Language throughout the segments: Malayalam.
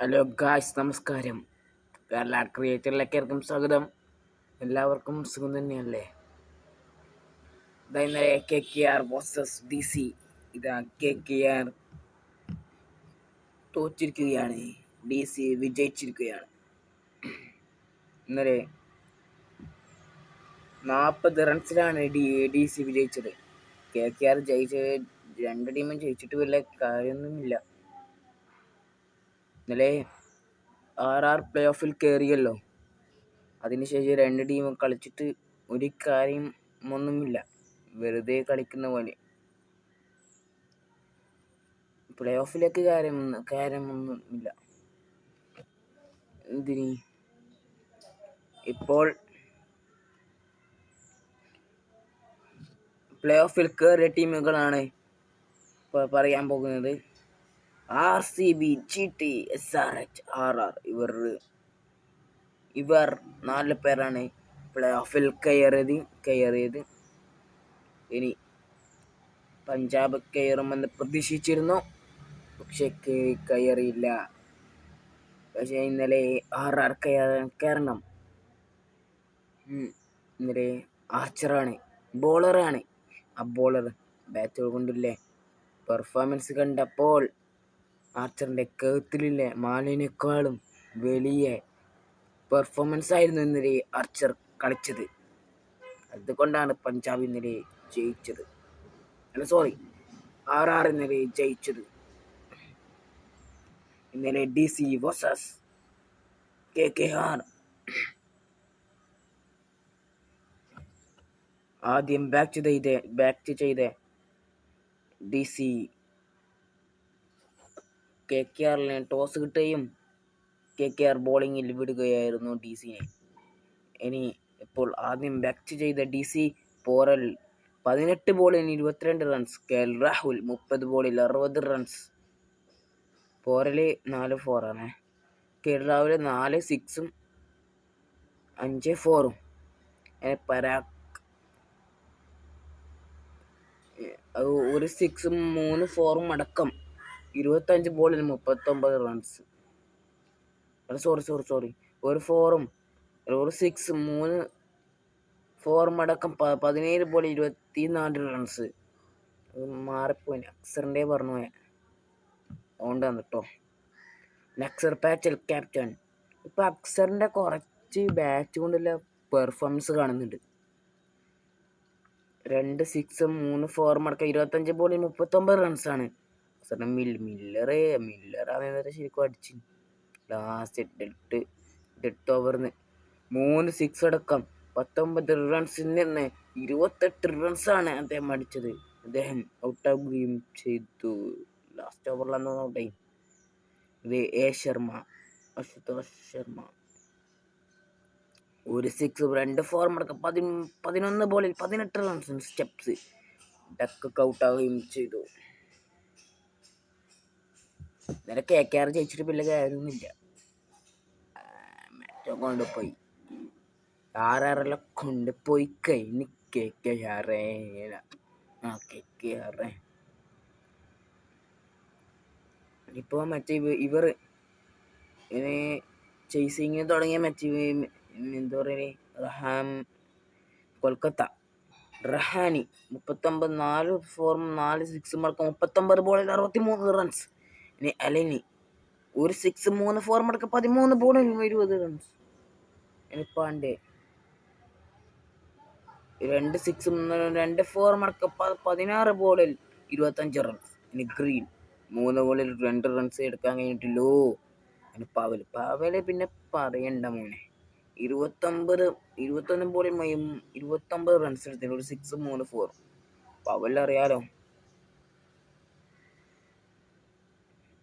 ഹലോ ഗായ്സ്, നമസ്കാരം. കേരള ക്രിയേറ്ററിലേക്കും സ്വാഗതം. എല്ലാവർക്കും സുഖം തന്നെയല്ലേ? ഇതാ ഇന്നലെ KKR vs DC. ഇതാ KKR തോറ്റിരിക്കുകയാണ്, DC വിജയിച്ചിരിക്കുകയാണ്. ഇന്നലെ 40 റൺസിലാണ് DC വിജയിച്ചത്. KKR ജയിച്ചത്, രണ്ട് ടീമും ജയിച്ചിട്ട് വലിയ കാര്യമൊന്നുമില്ല. ഇന്നലെ പ്ലേ ഓഫിൽ കയറിയല്ലോ. അതിനുശേഷം രണ്ട് ടീമും കളിച്ചിട്ട് ഒരു കാര്യം ഒന്നുമില്ല, വെറുതെ കളിക്കുന്ന പോലെ. പ്ലേ ഓഫിലേക്ക് കാര്യമൊന്നുമില്ല. എന്തിന് ഇപ്പോൾ പ്ലേ ഓഫിൽ കയറിയ ടീമുകളാണ് പറയാൻ പോകുന്നത്. RCB, GT, SRH, RR. ഇവർ 4 പേരാണ് പ്ലേ ഓഫിൽ കയറിയത്. ഇനി പഞ്ചാബ് കയറുമെന്ന് പ്രതീക്ഷിച്ചിരുന്നു, പക്ഷെ കയറിയില്ല. പക്ഷെ ഇന്നലെ RR കയറണം. ഇന്നലെ ആർച്ചറാണ്, ബോളറാണ്. ആ ബോളർ ബാറ്റ് കൊണ്ടില്ലേ പെർഫോമൻസ് കണ്ടപ്പോൾ ആർച്ചറിന്റെ കഴുത്തിലില്ലേ മാലിനേക്കാളും വലിയ പെർഫോമൻസ് ആയിരുന്നു ഇന്നലെ ആർച്ചർ കളിച്ചത്. അതുകൊണ്ടാണ് പഞ്ചാബ് ഇന്നലെ ജയിച്ചത്. RR ഇന്നലെ ജയിച്ചത്. ഇന്നലെ DC vs KKR. ആദ്യം ബാറ്റ് ചെയ്ത DC KKRനെ ടോസ് കിട്ടുകയും KKR ബോളിങ്ങിൽ വിടുകയായിരുന്നു DCനെ. ഇപ്പോൾ ആദ്യം ബാറ്റ് ചെയ്ത DC പോറൽ 18 ബോളിൽ 22 റൺസ്. രാഹുൽ 30 ബോളിൽ 60 റൺസ്. പോറല് 4 4ആണ്. രാഹുൽ 4 6ഉം 5 4ഉം. പരാഗ് ഒരു 6ഉം 3 4ഉം അടക്കം 25 ബോളിൽ 39 റൺസ്. സോറി ഒരു 4ഉം ഒരു 6ഉം 3 4ഉം അടക്കം 17 ബോളിൽ 24 റൺസ്. മാറിപ്പോയി, അക്സറിൻ്റെ പറഞ്ഞു പോയ അതുകൊണ്ടാണ് കേട്ടോ. അക്സർ പാച്ചൽ ക്യാപ്റ്റൻ. ഇപ്പൊ അക്സറിന്റെ കുറച്ച് ബാറ്റ് കൊണ്ടുള്ള പെർഫോമൻസ് കാണുന്നുണ്ട്. 2 6ഉം 3 4ഉം അടക്കം 25 ബോളിൽ 39 റൺസാണ്. മില്ലറാണ് ശരിക്കും അടിച്ച് ലാസ്റ്റ് ഡെഡ് ഓവറിന് 3 6 അടക്കം 19 റൺസിൽ നിന്ന് 28 റൺസാണ് അദ്ദേഹം അടിച്ചത്. അദ്ദേഹം ഔട്ടാവുകയും ചെയ്തു. ലാസ്റ്റ് ഓവറിലാണ് ഔട്ടായി. ഇത് അശുതോഷ് ശർമ്മ ഒരു 6 2 4 അടക്കം 11 ബോളിൽ 18 റൺസിന് സ്റ്റെപ്സ് ഡക്ക് ഔട്ടാവുകയും ചെയ്തു. ഇന്നലെ KKR ജയിച്ചിട്ട് വലിയ കാര്യമൊന്നുമില്ല. മറ്റോ കൊണ്ടുപോയി RRെല്ലാം കൊണ്ടുപോയി കഴിഞ്ഞ് KKR ഇപ്പൊ മറ്റേ ഇവർ ചേസിങ് തുടങ്ങിയ എന്താ പറയുക, കൊൽക്കത്ത റഹാനി 39 4 4ഉം 4 6ഉം അടക്കം 39 ബോളിൽ 63 റൺസ്. ഇനി അലനി ഒരു 6 3 4ഉം അടക്കം 13 ബോളിൽ 20 റൺസ്. ഇനി പാണ്ഡെ 2 6ഉം 2 4ഉം അടക്കം 16 ബോളിൽ 25 റൺസ്. ഇനി ഗ്രീൻ 3 ബോളിൽ 2 റൺസ് എടുക്കാൻ കഴിഞ്ഞിട്ടില്ലോ. ഇനി പവല് പിന്നെ പറയണ്ട മോനെ, 21 ബോളിൽ 29 റൺസ് എടുത്തിന്, ഒരു 6ഉം 3 4ഉം. പവലറിയാലോ.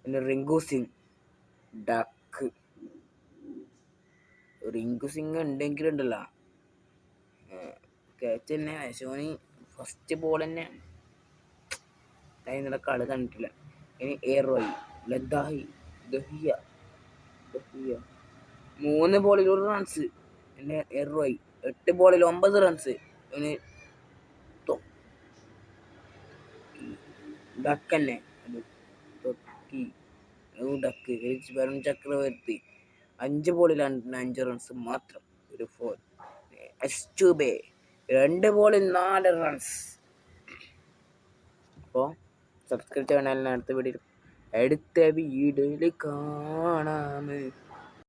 പിന്നെ റിങ്കു സിംഗ് ഉണ്ടെങ്കിലുണ്ടല്ലോ ക്യാച്ച് തന്നെ. യശോനി ഫസ്റ്റ് ബോൾ തന്നെ ഇന്നലെ കളി കണ്ടിട്ടില്ല. ഇനി റോയ് ദഹിയ 3 ബോളിൽ 1 റൺസ്. പിന്നെ റോയ് 8 ബോളിൽ 9 റൺസ്. ഇനി ഡക്കന്നെ ഡക്ക് വരുൺ ചക്രവർത്തി 5 ബോളിൽ 5 റൺസ് മാത്രം. ഒരു 4. എസ്റ്റുബെ 2 ബോളിൽ 4 റൺസ്. അപ്പോൾ സബ്സ്ക്രൈബ് ചാനലിന് അടുത്ത വീഡിയോയിൽ കാണാം.